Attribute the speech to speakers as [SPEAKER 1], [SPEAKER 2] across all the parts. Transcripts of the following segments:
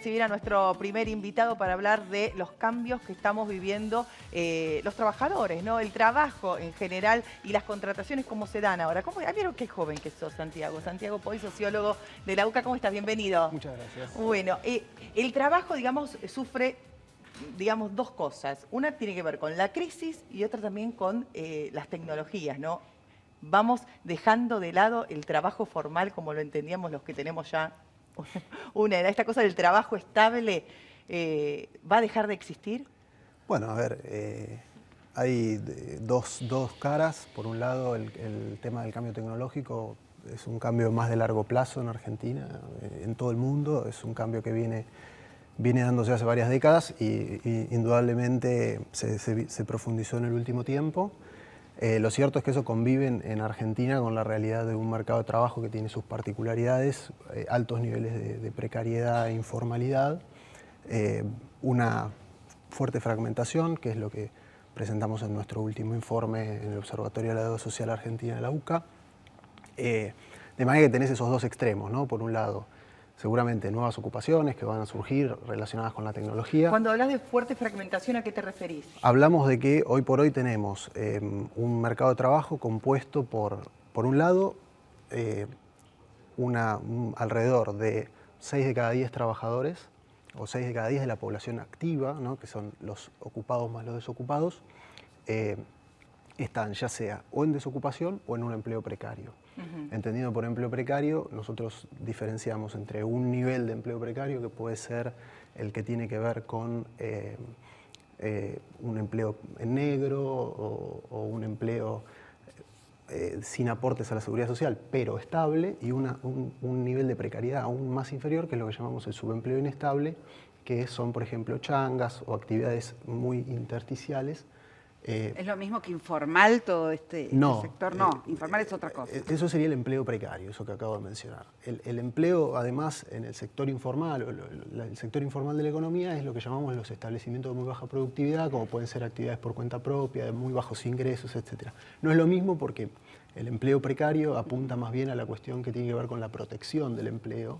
[SPEAKER 1] Recibir a nuestro primer invitado para hablar de los cambios que estamos viviendo los trabajadores, ¿no? El trabajo en general y las contrataciones, ¿cómo se dan ahora? Vieron qué joven que sos, Santiago. Santiago Poy, sociólogo de la UCA. ¿Cómo estás? Bienvenido.
[SPEAKER 2] Muchas gracias.
[SPEAKER 1] Bueno, el trabajo, digamos, sufre, digamos, dos cosas. Una tiene que ver con la crisis y otra también con las tecnologías, ¿no? Vamos dejando de lado el trabajo formal como lo entendíamos los que tenemos ya una edad. Esta cosa del trabajo estable, ¿va a dejar de existir?
[SPEAKER 2] Bueno, a ver, hay dos caras. Por un lado, el tema del cambio tecnológico es un cambio más de largo plazo en Argentina, en todo el mundo. Es un cambio que viene dándose hace varias décadas y indudablemente se profundizó en el último tiempo. Lo cierto es que eso convive en Argentina con la realidad de un mercado de trabajo que tiene sus particularidades, altos niveles de precariedad e informalidad, una fuerte fragmentación, que es lo que presentamos en nuestro último informe en el Observatorio de la Deuda Social Argentina de la UCA. De manera que tenés esos dos extremos, ¿no? Por un lado, seguramente nuevas ocupaciones que van a surgir relacionadas con la tecnología.
[SPEAKER 1] Cuando hablas de fuerte fragmentación, ¿a qué te referís?
[SPEAKER 2] Hablamos de que hoy por hoy tenemos un mercado de trabajo compuesto por un lado, alrededor de 6 de cada 10 trabajadores, o 6 de cada 10 de la población activa, ¿no? Que son los ocupados más los desocupados, están ya sea o en desocupación o en un empleo precario. Entendido por empleo precario, nosotros diferenciamos entre un nivel de empleo precario que puede ser el que tiene que ver con un empleo en negro o un empleo sin aportes a la seguridad social, pero estable, y un nivel de precariedad aún más inferior, que es lo que llamamos el subempleo inestable, que son, por ejemplo, changas o actividades muy intersticiales.
[SPEAKER 3] ¿Es lo mismo que informal todo este sector? No, informal es otra cosa.
[SPEAKER 2] Eso sería el empleo precario, eso que acabo de mencionar. El empleo, además, en el sector informal, o el sector informal de la economía, es lo que llamamos los establecimientos de muy baja productividad, como pueden ser actividades por cuenta propia, de muy bajos ingresos, etc. No es lo mismo porque el empleo precario apunta más bien a la cuestión que tiene que ver con la protección del empleo,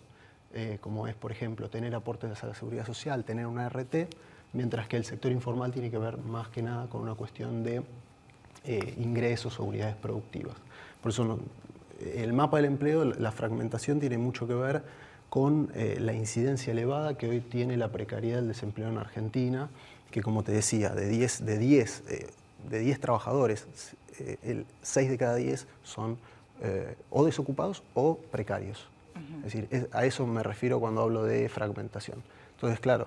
[SPEAKER 2] como es, por ejemplo, tener aportes a la seguridad social, tener una RT, mientras que el sector informal tiene que ver más que nada con una cuestión de ingresos o unidades productivas. Por eso el mapa del empleo, la fragmentación tiene mucho que ver con la incidencia elevada que hoy tiene la precariedad del desempleo en Argentina, que, como te decía, de 10 trabajadores, 6 de cada 10 son o desocupados o precarios. Es decir, a eso me refiero cuando hablo de fragmentación. Entonces, claro,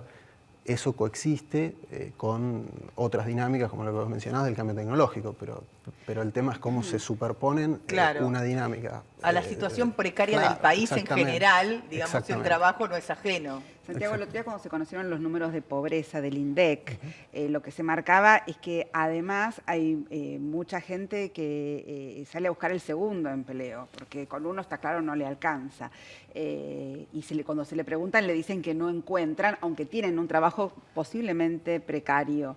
[SPEAKER 2] eso coexiste con otras dinámicas, como lo que vos mencionabas, del cambio tecnológico, pero el tema es cómo se superponen una dinámica.
[SPEAKER 1] A la situación precaria del país en general, digamos, el trabajo no es ajeno.
[SPEAKER 3] Santiago, el otro día cuando se conocieron los números de pobreza del INDEC, lo que se marcaba es que además hay mucha gente que sale a buscar el segundo empleo, porque con uno, está claro, no le alcanza. Y cuando se le preguntan le dicen que no encuentran, aunque tienen un trabajo posiblemente precario.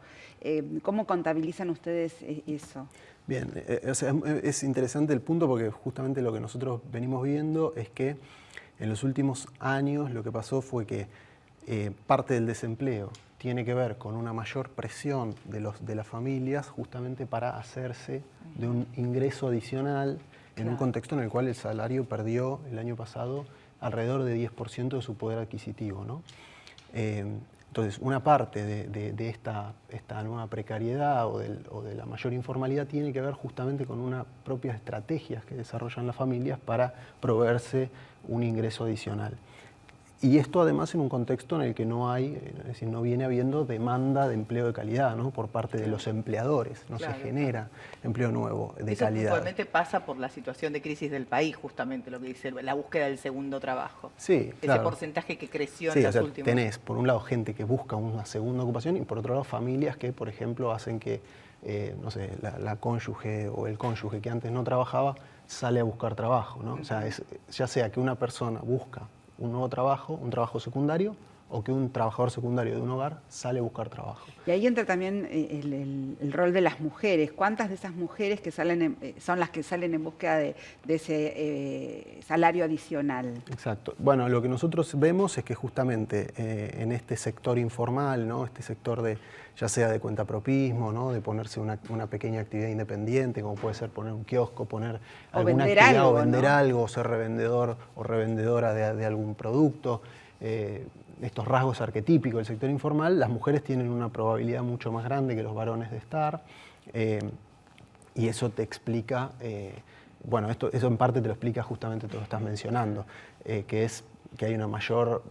[SPEAKER 3] ¿Cómo contabilizan ustedes eso?
[SPEAKER 2] Bien, es interesante el punto porque justamente lo que nosotros venimos viendo es que en los últimos años lo que pasó fue que parte del desempleo tiene que ver con una mayor presión de las familias justamente para hacerse de un ingreso adicional en un contexto en el cual el salario perdió el año pasado alrededor de 10% de su poder adquisitivo, ¿no? Entonces, una parte de esta nueva precariedad o de la mayor informalidad tiene que ver justamente con unas propias estrategias que desarrollan las familias para proveerse un ingreso adicional. Y esto además en un contexto en el que no hay, es decir, no viene habiendo demanda de empleo de calidad, ¿no? Por parte de los empleadores, no se genera empleo nuevo de calidad.
[SPEAKER 1] Eso puntualmente pasa por la situación de crisis del país, justamente lo que dice la búsqueda del segundo trabajo.
[SPEAKER 2] Sí,
[SPEAKER 1] ese porcentaje que creció en los últimos.
[SPEAKER 2] Tenés, por un lado, gente que busca una segunda ocupación y por otro lado, familias que, por ejemplo, hacen que, no sé, la cónyuge o el cónyuge que antes no trabajaba sale a buscar trabajo, ¿no? O sea, ya sea que una persona busca un nuevo trabajo, un trabajo secundario, o que un trabajador secundario de un hogar sale a buscar trabajo.
[SPEAKER 3] Y ahí entra también el rol de las mujeres. ¿Cuántas de esas mujeres que salen son las que salen en búsqueda de ese salario adicional?
[SPEAKER 2] Exacto. Bueno, lo que nosotros vemos es que justamente en este sector informal, ¿no? Este sector de, ya sea de cuentapropismo, ¿no? De ponerse una pequeña actividad independiente, como puede ser poner un kiosco, poner
[SPEAKER 3] O
[SPEAKER 2] alguna
[SPEAKER 3] vender
[SPEAKER 2] actividad
[SPEAKER 3] algo,
[SPEAKER 2] o vender
[SPEAKER 3] ¿no?
[SPEAKER 2] algo, o ser revendedor o revendedora de algún producto. Estos rasgos arquetípicos del sector informal, las mujeres tienen una probabilidad mucho más grande que los varones de estar, y eso te explica, bueno, eso en parte te lo explica justamente todo lo que estás mencionando, que es que hay una mayor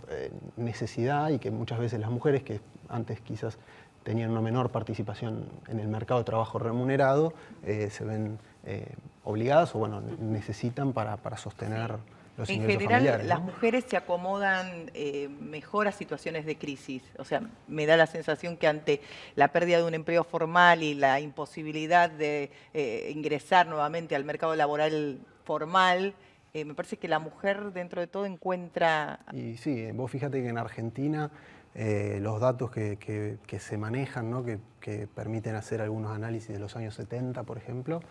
[SPEAKER 2] necesidad y que muchas veces las mujeres que antes quizás tenían una menor participación en el mercado de trabajo remunerado, se ven obligadas o bueno, necesitan para sostener los
[SPEAKER 1] En
[SPEAKER 2] ingresos
[SPEAKER 1] general,
[SPEAKER 2] familiares,
[SPEAKER 1] las
[SPEAKER 2] ¿no?
[SPEAKER 1] mujeres se acomodan mejor a situaciones de crisis. O sea, me da la sensación que ante la pérdida de un empleo formal y la imposibilidad de ingresar nuevamente al mercado laboral formal, me parece que la mujer dentro de todo encuentra...
[SPEAKER 2] Y sí, vos fíjate que en Argentina los datos que se manejan, ¿no? que permiten hacer algunos análisis de los años 70, por ejemplo,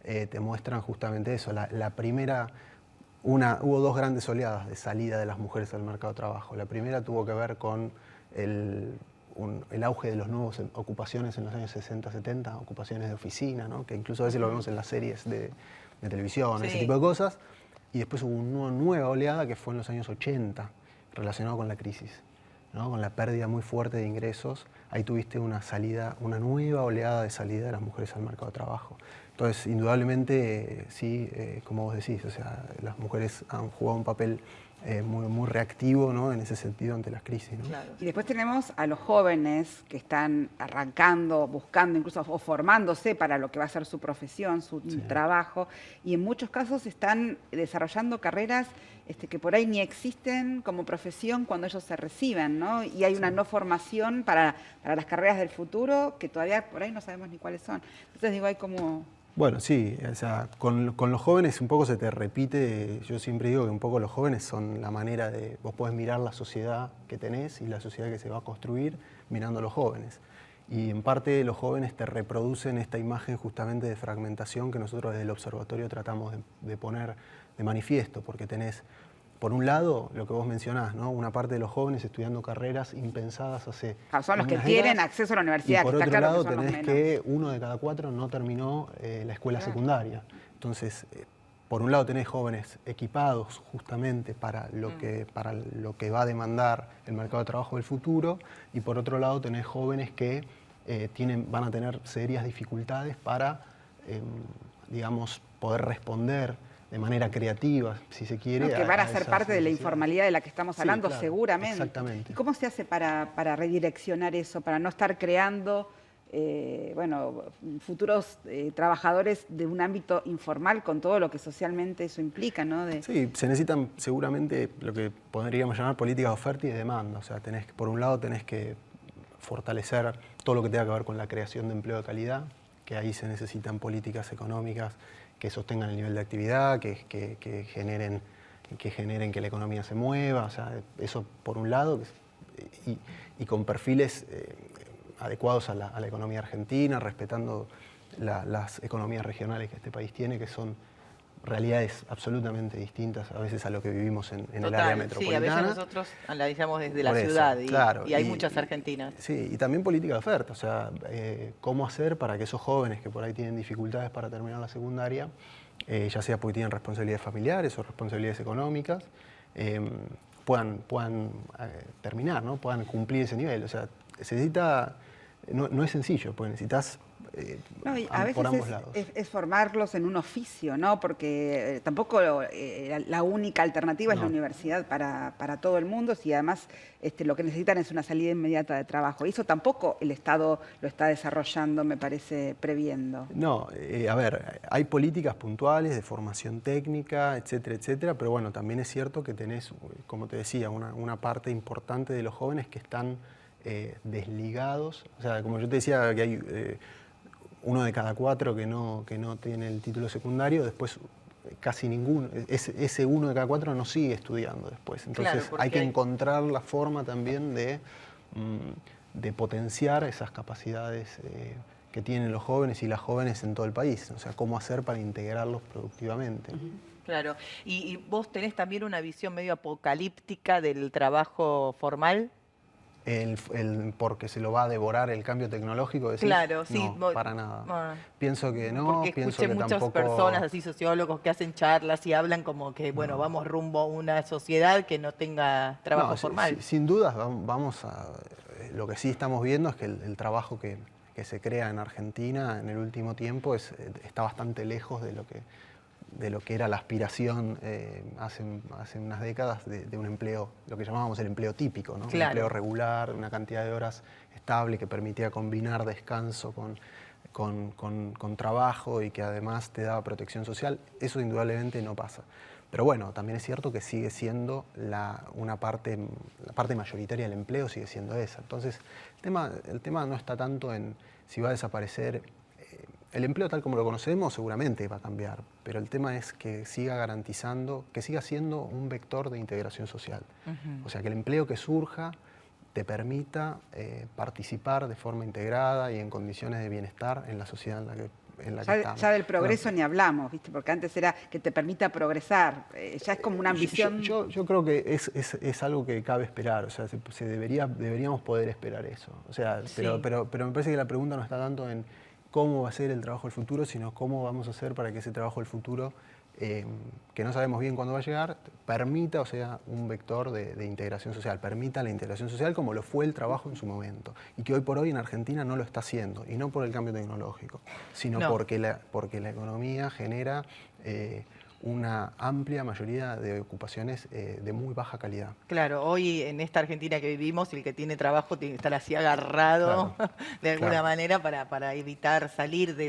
[SPEAKER 2] te muestran justamente eso. La primera... Hubo dos grandes oleadas de salida de las mujeres al mercado de trabajo. La primera tuvo que ver con el auge de las nuevas ocupaciones en los años 60-70, ocupaciones de oficina, ¿no? Que incluso a veces lo vemos en las series de televisión,
[SPEAKER 1] Sí.
[SPEAKER 2] ese tipo de cosas. Y después hubo una nueva oleada que fue en los años 80, relacionado con la crisis, ¿no? Con la pérdida muy fuerte de ingresos. Ahí tuviste una nueva oleada de salida de las mujeres al mercado de trabajo. Entonces, indudablemente, sí, como vos decís, o sea, las mujeres han jugado un papel muy reactivo, ¿no? En ese sentido ante las crisis, ¿no?
[SPEAKER 1] Claro.
[SPEAKER 3] Y después tenemos a los jóvenes que están arrancando, buscando incluso o formándose para lo que va a ser su profesión, su trabajo, y en muchos casos están desarrollando carreras que por ahí ni existen como profesión cuando ellos se reciben, ¿no? Y hay una no formación para las carreras del futuro que todavía por ahí no sabemos ni cuáles son. Entonces digo, hay como...
[SPEAKER 2] Bueno, sí, o sea, con los jóvenes un poco se te repite, yo siempre digo que un poco los jóvenes son la manera de, vos podés mirar la sociedad que tenés y la sociedad que se va a construir mirando a los jóvenes. Y en parte los jóvenes te reproducen esta imagen justamente de fragmentación que nosotros desde el observatorio tratamos de poner de manifiesto, porque tenés, por un lado, lo que vos mencionás, ¿no? Una parte de los jóvenes estudiando carreras impensadas hace...
[SPEAKER 3] Son los que
[SPEAKER 2] unas
[SPEAKER 3] tienen
[SPEAKER 2] décadas,
[SPEAKER 3] acceso a la universidad,
[SPEAKER 2] y por
[SPEAKER 3] que está
[SPEAKER 2] otro
[SPEAKER 3] claro
[SPEAKER 2] lado
[SPEAKER 3] que son los
[SPEAKER 2] tenés
[SPEAKER 3] menos.
[SPEAKER 2] que 1 de cada 4 no terminó la escuela secundaria. Entonces, por un lado tenés jóvenes equipados justamente para lo que va a demandar el mercado de trabajo del futuro, y por otro lado tenés jóvenes que van a tener serias dificultades para, digamos, poder responder de manera creativa, si se quiere.
[SPEAKER 3] Que van a ser
[SPEAKER 2] esas
[SPEAKER 3] parte de la
[SPEAKER 2] necesidades.
[SPEAKER 3] informalidad de la que estamos
[SPEAKER 2] Sí,
[SPEAKER 3] hablando,
[SPEAKER 2] claro,
[SPEAKER 3] seguramente.
[SPEAKER 2] exactamente.
[SPEAKER 3] ¿Y cómo se hace para redireccionar eso, para no estar creando futuros trabajadores de un ámbito informal con todo lo que socialmente eso implica, ¿no?
[SPEAKER 2] Sí, se necesitan seguramente lo que podríamos llamar políticas de oferta y de demanda. O sea, por un lado tenés que fortalecer todo lo que tenga que ver con la creación de empleo de calidad, que ahí se necesitan políticas económicas que sostengan el nivel de actividad, que generen que la economía se mueva, o sea, eso por un lado, y con perfiles adecuados a la economía argentina, respetando las economías regionales que este país tiene, que son realidades absolutamente distintas a veces a lo que vivimos en el área metropolitana.
[SPEAKER 1] Sí, a veces nosotros analizamos desde la
[SPEAKER 2] Por eso,
[SPEAKER 1] ciudad
[SPEAKER 2] claro,
[SPEAKER 1] y hay muchas argentinas.
[SPEAKER 2] Sí, y también política de oferta, o sea, cómo hacer para que esos jóvenes que por ahí tienen dificultades para terminar la secundaria, ya sea porque tienen responsabilidades familiares o responsabilidades económicas, puedan terminar, ¿no? Puedan cumplir ese nivel. O sea, se necesita, no es sencillo, porque necesitas
[SPEAKER 3] a veces
[SPEAKER 2] por ambos lados.
[SPEAKER 3] Es formarlos en un oficio, ¿no? Porque tampoco la única alternativa es la universidad para todo el mundo, si además lo que necesitan es una salida inmediata de trabajo. Y eso tampoco el Estado lo está desarrollando, me parece, previendo.
[SPEAKER 2] No, a ver, hay políticas puntuales de formación técnica, etcétera, pero bueno, también es cierto que tenés, como te decía, una parte importante de los jóvenes que están desligados. O sea, como yo te decía, que hay 1 de cada 4 que no tiene el título secundario, después casi ninguno, ese 1 de cada 4 no sigue estudiando después. Entonces
[SPEAKER 1] Claro,
[SPEAKER 2] hay que
[SPEAKER 1] porque
[SPEAKER 2] encontrar la forma también de potenciar esas capacidades que tienen los jóvenes y las jóvenes en todo el país. O sea, cómo hacer para integrarlos productivamente.
[SPEAKER 1] Claro. Y vos tenés también una visión medio apocalíptica del trabajo formal.
[SPEAKER 2] Porque se lo va a devorar el cambio tecnológico, decís.
[SPEAKER 1] Claro, sí.
[SPEAKER 2] No, para nada.
[SPEAKER 1] Ah,
[SPEAKER 2] Pienso que no,
[SPEAKER 1] porque
[SPEAKER 2] pienso
[SPEAKER 1] escuché
[SPEAKER 2] que
[SPEAKER 1] muchas
[SPEAKER 2] tampoco...
[SPEAKER 1] personas, así sociólogos, que hacen charlas y hablan como que, bueno, vamos rumbo a una sociedad que no tenga trabajo
[SPEAKER 2] No,
[SPEAKER 1] formal.
[SPEAKER 2] sin dudas vamos a... Lo que sí estamos viendo es que el trabajo que se crea en Argentina en el último tiempo está bastante lejos de lo que era la aspiración hace unas décadas de un empleo, lo que llamábamos el empleo típico, ¿no?
[SPEAKER 1] Claro.
[SPEAKER 2] Un empleo regular, una cantidad de horas estable que permitía combinar descanso con trabajo y que además te daba protección social. Eso indudablemente no pasa. Pero bueno, también es cierto que sigue siendo la parte mayoritaria del empleo sigue siendo esa. Entonces, el tema no está tanto en si va a desaparecer. El empleo tal como lo conocemos seguramente va a cambiar, pero el tema es que siga garantizando, que siga siendo un vector de integración social. O sea, que el empleo que surja te permita participar de forma integrada y en condiciones de bienestar en la sociedad en la que estamos.
[SPEAKER 3] Ya del progreso ni hablamos, ¿viste? Porque antes era que te permita progresar, ya es como una ambición.
[SPEAKER 2] Yo creo que es algo que cabe esperar, o sea, deberíamos poder esperar eso. O sea,
[SPEAKER 1] Sí.
[SPEAKER 2] pero me parece que la pregunta no está tanto en cómo va a ser el trabajo del futuro, sino cómo vamos a hacer para que ese trabajo del futuro, que no sabemos bien cuándo va a llegar, permita, o sea, un vector de integración social, permita la integración social como lo fue el trabajo en su momento, y que hoy por hoy en Argentina no lo está haciendo, y no por el cambio tecnológico, sino porque la economía genera una amplia mayoría de ocupaciones de muy baja calidad.
[SPEAKER 1] Claro, hoy en esta Argentina que vivimos, el que tiene trabajo tiene que estar así agarrado de alguna manera para evitar salir de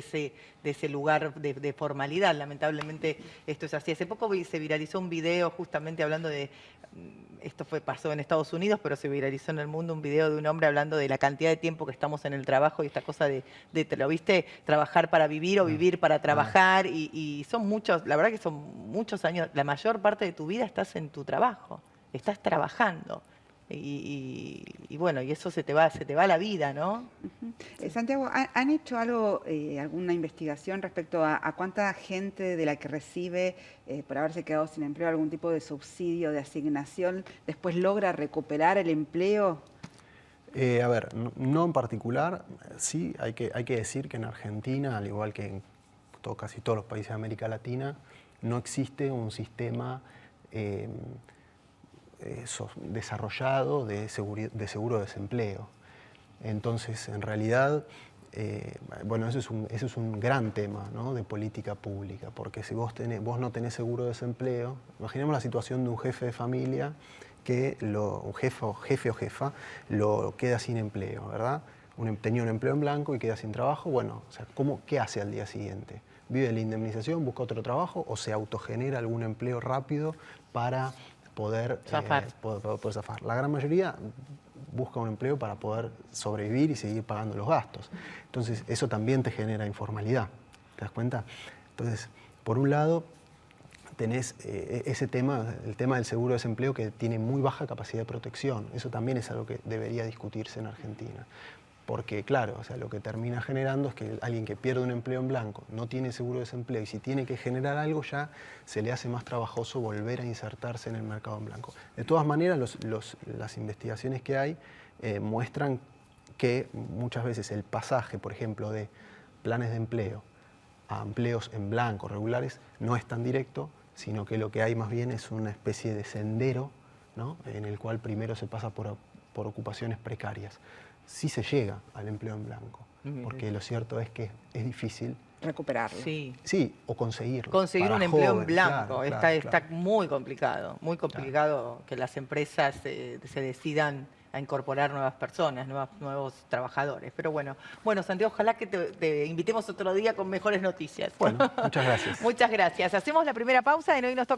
[SPEAKER 1] ese lugar de formalidad. Lamentablemente esto es así. Hace poco se viralizó un video justamente hablando de, esto pasó en Estados Unidos, pero se viralizó en el mundo un video de un hombre hablando de la cantidad de tiempo que estamos en el trabajo y esta cosa ¿te lo viste? Trabajar para vivir o vivir para trabajar y son muchos, la verdad que son muchos años, la mayor parte de tu vida estás en tu trabajo, estás trabajando. Y bueno, y eso se te va la vida, ¿no?
[SPEAKER 3] Santiago, ¿han hecho alguna investigación respecto a cuánta gente de la que recibe, por haberse quedado sin empleo, algún tipo de subsidio, de asignación, después logra recuperar el empleo?
[SPEAKER 2] A ver, no en particular, sí hay que decir que en Argentina, al igual que en casi todos los países de América Latina, no existe un sistema desarrollado de seguro de desempleo. Entonces, en realidad, bueno, eso es un gran tema, ¿no?, de política pública, porque si vos no tenés seguro de desempleo, imaginemos la situación de un jefe de familia que un jefe o jefa lo queda sin empleo, ¿verdad? Tenía un empleo en blanco y queda sin trabajo. Bueno, o sea, ¿qué hace al día siguiente? ¿Vive de la indemnización, busca otro trabajo o se autogenera algún empleo rápido para poder
[SPEAKER 1] zafar?
[SPEAKER 2] Poder zafar? La gran mayoría busca un empleo para poder sobrevivir y seguir pagando los gastos. Entonces, eso también te genera informalidad, ¿te das cuenta? Entonces, por un lado, tenés ese tema, el tema del seguro de desempleo, que tiene muy baja capacidad de protección. Eso también es algo que debería discutirse en Argentina. Porque, claro, o sea, lo que termina generando es que alguien que pierde un empleo en blanco no tiene seguro de desempleo y si tiene que generar algo ya se le hace más trabajoso volver a insertarse en el mercado en blanco. De todas maneras, las investigaciones que hay muestran que muchas veces el pasaje, por ejemplo, de planes de empleo a empleos en blanco regulares no es tan directo, sino que lo que hay más bien es una especie de sendero, ¿no?, en el cual primero se pasa por ocupaciones precarias. Sí se llega al empleo en blanco, porque lo cierto es que es difícil
[SPEAKER 3] Recuperarlo.
[SPEAKER 1] Sí.
[SPEAKER 2] Sí, o conseguirlo.
[SPEAKER 1] Conseguir un empleo en blanco,
[SPEAKER 2] Claro,
[SPEAKER 1] está muy complicado que las empresas se decidan a incorporar nuevas personas, nuevos trabajadores. Pero bueno, Santiago, ojalá que te invitemos otro día con mejores noticias.
[SPEAKER 2] Bueno, muchas gracias.
[SPEAKER 1] Muchas gracias. Hacemos la primera pausa y hoy nos toca